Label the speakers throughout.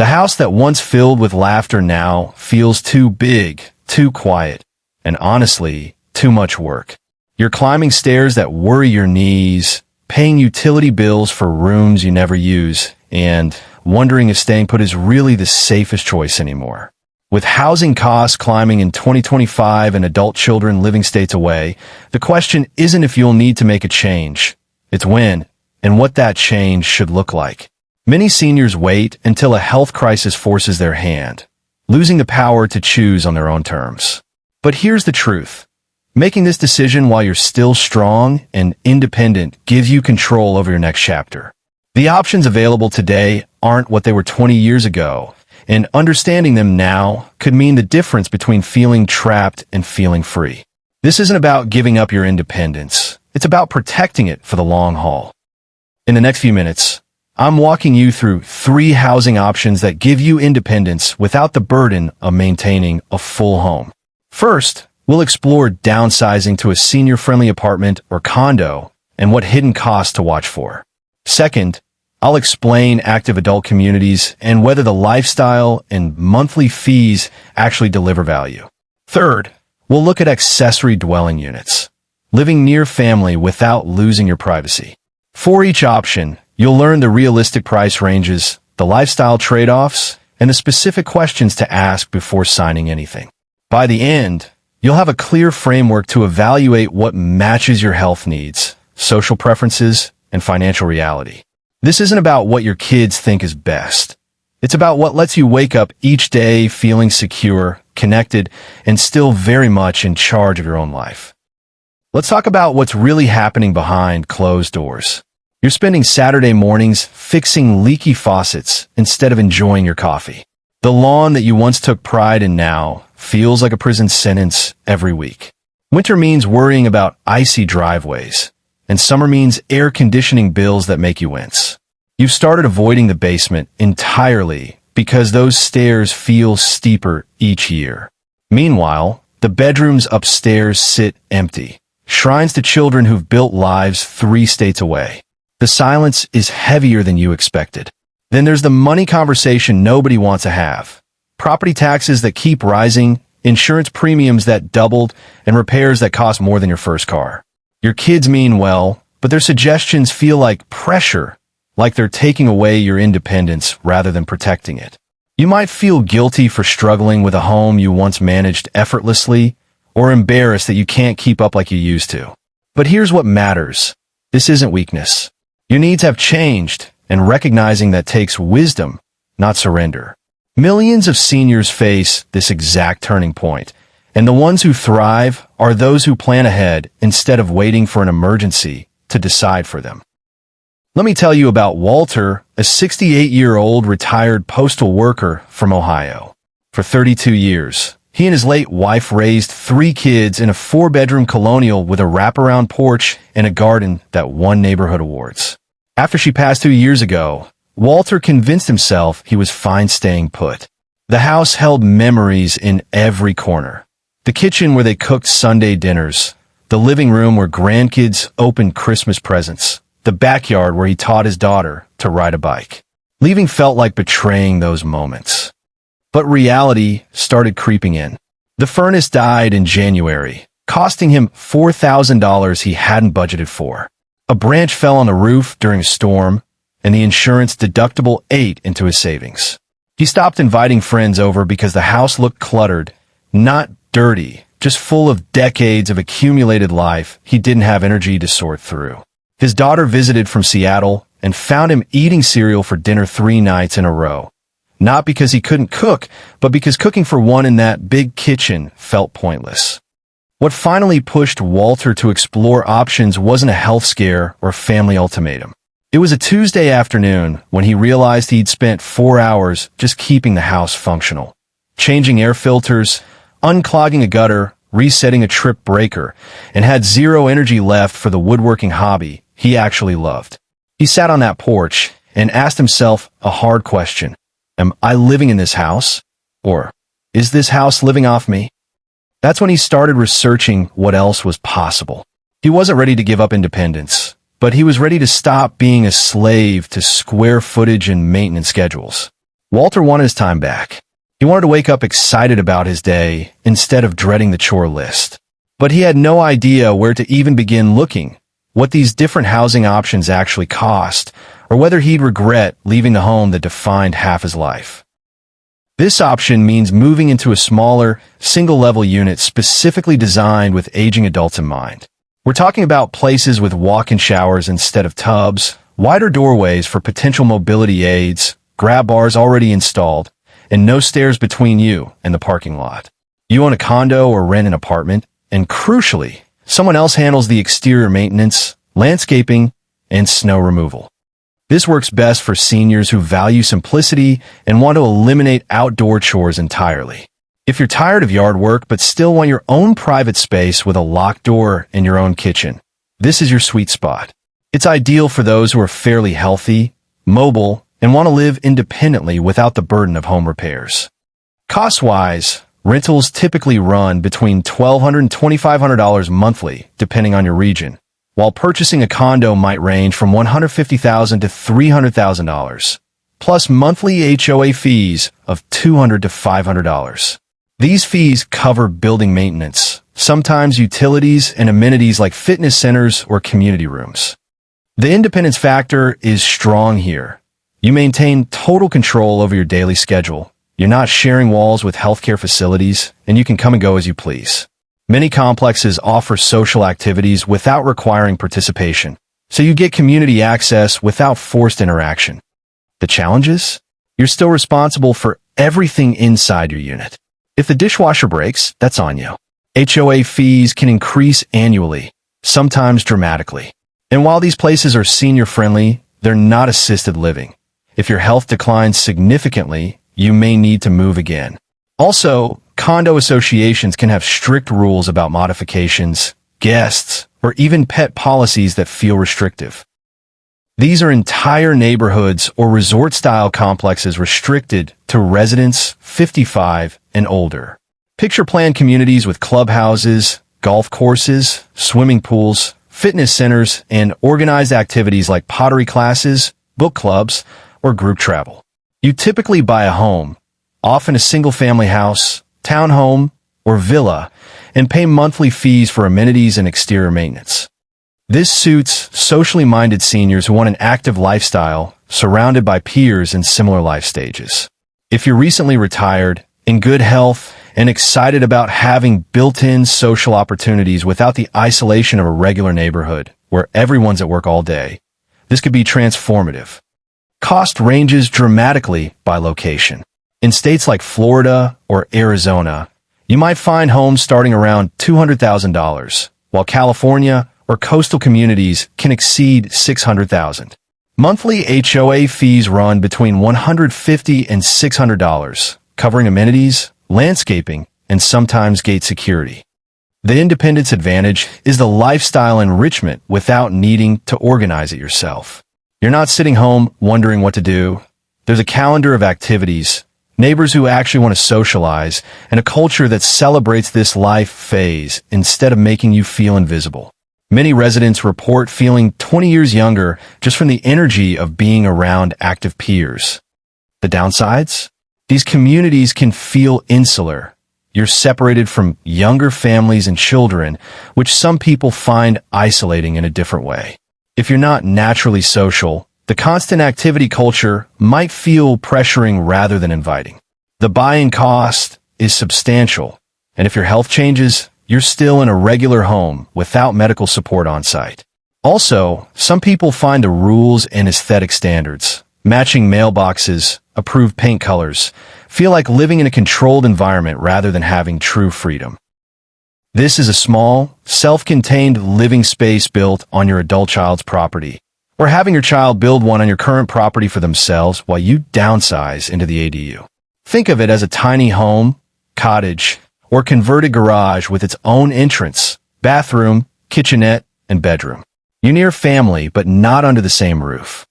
Speaker 1: The house that once filled with laughter now feels too big, too quiet, and honestly, too much work. You're climbing stairs that worry your knees, paying utility bills for rooms you never use, and wondering if staying put is really the safest choice anymore. With housing costs climbing in 2025 and adult children living states away, the question isn't if you'll need to make a change. It's when and what that change should look like. Many seniors wait until a health crisis forces their hand, losing the power to choose on their own terms. But here's the truth. Making this decision while you're still strong and independent gives you control over your next chapter. The options available today aren't what they were 20 years ago, and understanding them now could mean the difference between feeling trapped and feeling free. This isn't about giving up your independence. It's about protecting it for the long haul. In the next few minutes, I'm walking you through 3 housing options that give you independence without the burden of maintaining a full home. First, we'll explore downsizing to a senior-friendly apartment or condo and what hidden costs to watch for. Second, I'll explain active adult communities and whether the lifestyle and monthly fees actually deliver value. Third, we'll look at accessory dwelling units, living near family without losing your privacy. For each option, you'll learn the realistic price ranges, the lifestyle trade-offs, and the specific questions to ask before signing anything. By the end, you'll have a clear framework to evaluate what matches your health needs, social preferences, and financial reality. This isn't about what your kids think is best. It's about what lets you wake up each day feeling secure, connected, and still very much in charge of your own life. Let's talk about what's really happening behind closed doors. You're spending Saturday mornings fixing leaky faucets instead of enjoying your coffee. The lawn that you once took pride in now feels like a prison sentence every week. Winter means worrying about icy driveways, and summer means air conditioning bills that make you wince. You've started avoiding the basement entirely because those stairs feel steeper each year. Meanwhile, the bedrooms upstairs sit empty, shrines to children who've built lives 3 states away. The silence is heavier than you expected. Then there's the money conversation nobody wants to have. Property taxes that keep rising, insurance premiums that doubled, and repairs that cost more than your first car. Your kids mean well, but their suggestions feel like pressure, like they're taking away your independence rather than protecting it. You might feel guilty for struggling with a home you once managed effortlessly, or embarrassed that you can't keep up like you used to. But here's what matters. This isn't weakness. Your needs have changed, and recognizing that takes wisdom, not surrender. Millions of seniors face this exact turning point, and the ones who thrive are those who plan ahead instead of waiting for an emergency to decide for them. Let me tell you about Walter, a 68-year-old retired postal worker from Ohio. For 32 years, he and his late wife raised 3 kids in a 4-bedroom colonial with a wraparound porch and a garden that won neighborhood awards. After she passed 2 years ago, Walter convinced himself he was fine staying put. The house held memories in every corner. The kitchen where they cooked Sunday dinners, the living room where grandkids opened Christmas presents, the backyard where he taught his daughter to ride a bike. Leaving felt like betraying those moments. But reality started creeping in. The furnace died in January, costing him $4,000 he hadn't budgeted for. A branch fell on the roof during a storm, and the insurance deductible ate into his savings. He stopped inviting friends over because the house looked cluttered, not dirty, just full of decades of accumulated life he didn't have energy to sort through. His daughter visited from Seattle and found him eating cereal for dinner 3 nights in a row. Not because he couldn't cook, but because cooking for one in that big kitchen felt pointless. What finally pushed Walter to explore options wasn't a health scare or family ultimatum. It was a Tuesday afternoon when he realized he'd spent 4 hours just keeping the house functional. Changing air filters, unclogging a gutter, resetting a trip breaker, and had 0 energy left for the woodworking hobby he actually loved. He sat on that porch and asked himself a hard question. Am I living in this house? Or is this house living off me? That's when he started researching what else was possible. He wasn't ready to give up independence, but he was ready to stop being a slave to square footage and maintenance schedules. Walter wanted his time back. He wanted to wake up excited about his day instead of dreading the chore list. But he had no idea where to even begin looking, what these different housing options actually cost, or whether he'd regret leaving the home that defined half his life. This option means moving into a smaller, single-level unit specifically designed with aging adults in mind. We're talking about places with walk-in showers instead of tubs, wider doorways for potential mobility aids, grab bars already installed, and no stairs between you and the parking lot. You own a condo or rent an apartment, and crucially, someone else handles the exterior maintenance, landscaping, and snow removal. This works best for seniors who value simplicity and want to eliminate outdoor chores entirely. If you're tired of yard work but still want your own private space with a locked door and your own kitchen, this is your sweet spot. It's ideal for those who are fairly healthy, mobile, and want to live independently without the burden of home repairs. Cost-wise, rentals typically run between $1,200 and $2,500 monthly, depending on your region, while purchasing a condo might range from $150,000 to $300,000, plus monthly HOA fees of $200 to $500. These fees cover building maintenance, sometimes utilities and amenities like fitness centers or community rooms. The independence factor is strong here. You maintain total control over your daily schedule. You're not sharing walls with healthcare facilities, and you can come and go as you please. Many complexes offer social activities without requiring participation, so you get community access without forced interaction. The challenges? You're still responsible for everything inside your unit. If the dishwasher breaks, that's on you. HOA fees can increase annually, sometimes dramatically. And while these places are senior-friendly, they're not assisted living. If your health declines significantly, you may need to move again. Also, condo associations can have strict rules about modifications, guests, or even pet policies that feel restrictive. These are entire neighborhoods or resort-style complexes restricted to residents 55 and older. Picture planned communities with clubhouses, golf courses, swimming pools, fitness centers, and organized activities like pottery classes, book clubs, or group travel. You typically buy a home, often a single-family house, townhome, or villa, and pay monthly fees for amenities and exterior maintenance. This suits socially minded seniors who want an active lifestyle surrounded by peers in similar life stages. If you're recently retired, in good health, and excited about having built-in social opportunities without the isolation of a regular neighborhood where everyone's at work all day, this could be transformative. Cost ranges dramatically by location. In states like Florida or Arizona, you might find homes starting around $200,000, while California or coastal communities can exceed $600,000. Monthly HOA fees run between $150 and $600, covering amenities, landscaping, and sometimes gate security. The independence advantage is the lifestyle enrichment without needing to organize it yourself. You're not sitting home wondering what to do. There's a calendar of activities, neighbors who actually want to socialize, and a culture that celebrates this life phase instead of making you feel invisible. Many residents report feeling 20 years younger just from the energy of being around active peers. The downsides? These communities can feel insular. You're separated from younger families and children, which some people find isolating in a different way. If you're not naturally social, the constant activity culture might feel pressuring rather than inviting. The buy-in cost is substantial, and if your health changes, you're still in a regular home without medical support on site. Also, some people find the rules and aesthetic standards, matching mailboxes, approved paint colors, feel like living in a controlled environment rather than having true freedom. This is a small, self-contained living space built on your adult child's property, or having your child build one on your current property for themselves while you downsize into the ADU. Think of it as a tiny home, cottage, or converted garage with its own entrance, bathroom, kitchenette, and bedroom. You're near family, but not under the same roof.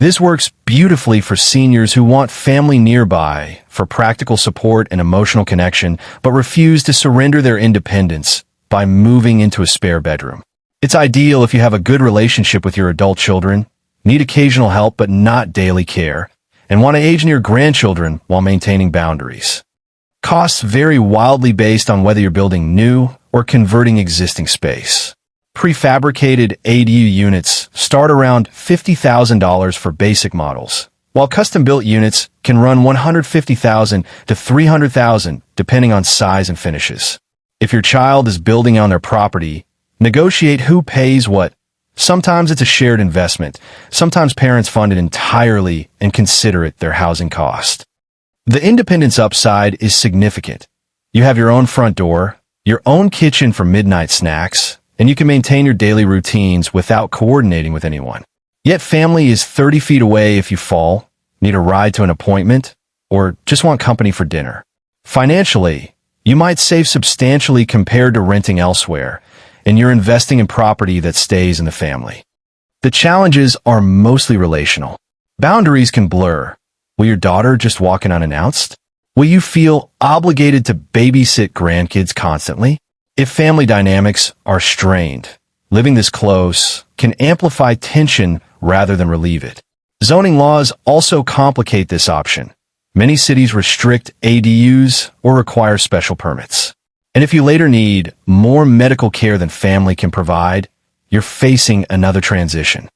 Speaker 1: This works beautifully for seniors who want family nearby for practical support and emotional connection, but refuse to surrender their independence by moving into a spare bedroom. It's ideal if you have a good relationship with your adult children, need occasional help but not daily care, and want to age near grandchildren while maintaining boundaries. Costs vary wildly based on whether you're building new or converting existing space. Prefabricated ADU units start around $50,000 for basic models, while custom-built units can run $150,000 to $300,000 depending on size and finishes. If your child is building on their property, negotiate who pays what. Sometimes it's a shared investment. Sometimes parents fund it entirely and consider it their housing cost. The independence upside is significant. You have your own front door, your own kitchen for midnight snacks, and you can maintain your daily routines without coordinating with anyone. Yet family is 30 feet away if you fall, need a ride to an appointment, or just want company for dinner. Financially, you might save substantially compared to renting elsewhere, and you're investing in property that stays in the family. The challenges are mostly relational. Boundaries can blur. Will your daughter just walk in unannounced? Will you feel obligated to babysit grandkids constantly? If family dynamics are strained, living this close can amplify tension rather than relieve it. Zoning laws also complicate this option. Many cities restrict ADUs or require special permits. And if you later need more medical care than family can provide, you're facing another transition.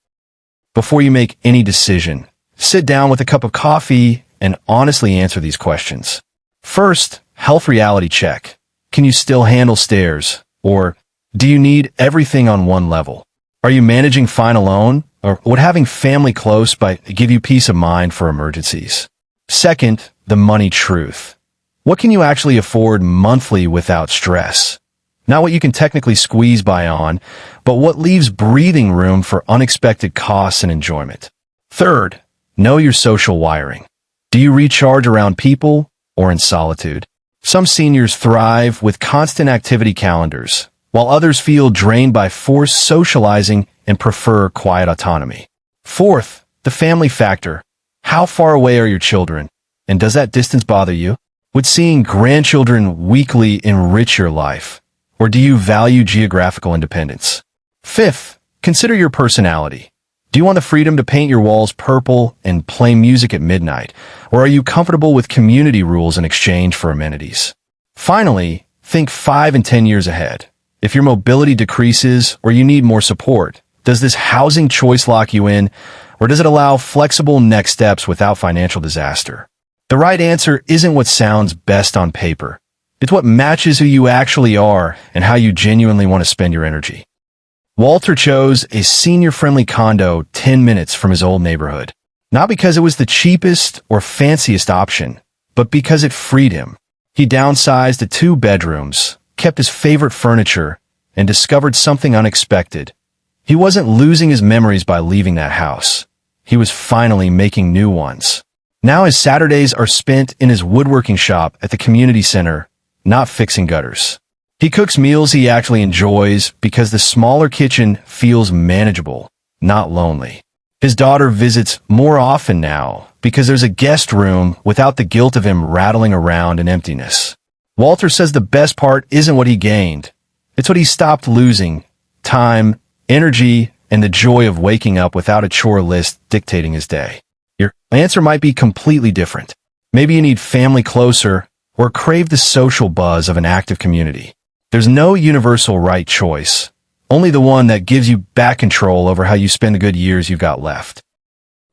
Speaker 1: Before you make any decision, sit down with a cup of coffee and honestly answer these questions. First, health reality check. Can you still handle stairs? Or do you need everything on one level? Are you managing fine alone? Or would having family close by give you peace of mind for emergencies? Second, the money truth. What can you actually afford monthly without stress? Not what you can technically squeeze by on, but what leaves breathing room for unexpected costs and enjoyment. Third, know your social wiring. Do you recharge around people or in solitude? Some seniors thrive with constant activity calendars, while others feel drained by forced socializing and prefer quiet autonomy. Fourth, the family factor. How far away are your children? And does that distance bother you? Would seeing grandchildren weekly enrich your life? Or do you value geographical independence? Fifth, consider your personality. Do you want the freedom to paint your walls purple and play music at midnight? Or are you comfortable with community rules in exchange for amenities? Finally, think 5 and 10 years ahead. If your mobility decreases or you need more support, does this housing choice lock you in, or does it allow flexible next steps without financial disaster? The right answer isn't what sounds best on paper. It's what matches who you actually are and how you genuinely want to spend your energy. Walter chose a senior-friendly condo 10 minutes from his old neighborhood, not because it was the cheapest or fanciest option, but because it freed him. He downsized to 2 bedrooms, kept his favorite furniture, and discovered something unexpected. He wasn't losing his memories by leaving that house. He was finally making new ones. Now his Saturdays are spent in his woodworking shop at the community center, not fixing gutters. He cooks meals he actually enjoys because the smaller kitchen feels manageable, not lonely. His daughter visits more often now because there's a guest room without the guilt of him rattling around in emptiness. Walter says the best part isn't what he gained. It's what he stopped losing: time, energy, and the joy of waking up without a chore list dictating his day. Your answer might be completely different. Maybe you need family closer or crave the social buzz of an active community. There's no universal right choice, only the one that gives you back control over how you spend the good years you've got left.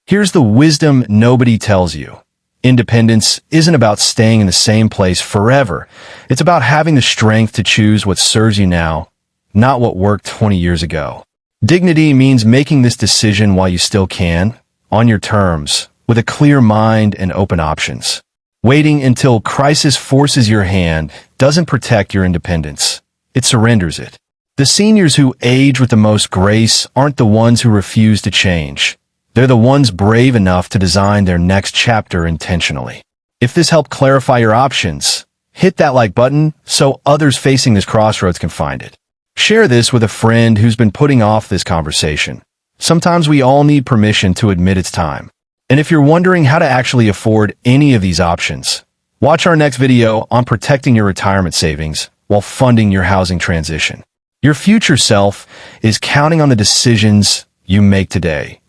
Speaker 1: Here's the wisdom nobody tells you. Independence isn't about staying in the same place forever. It's about having the strength to choose what serves you now, not what worked 20 years ago. Dignity means making this decision while you still can, on your terms, with a clear mind and open options. Waiting until crisis forces your hand doesn't protect your independence. It surrenders it. The seniors who age with the most grace aren't the ones who refuse to change. They're the ones brave enough to design their next chapter intentionally. If this helped clarify your options, hit that like button so others facing this crossroads can find it. Share this with a friend who's been putting off this conversation. Sometimes we all need permission to admit it's time. And if you're wondering how to actually afford any of these options, watch our next video on protecting your retirement savings while funding your housing transition. Your future self is counting on the decisions you make today.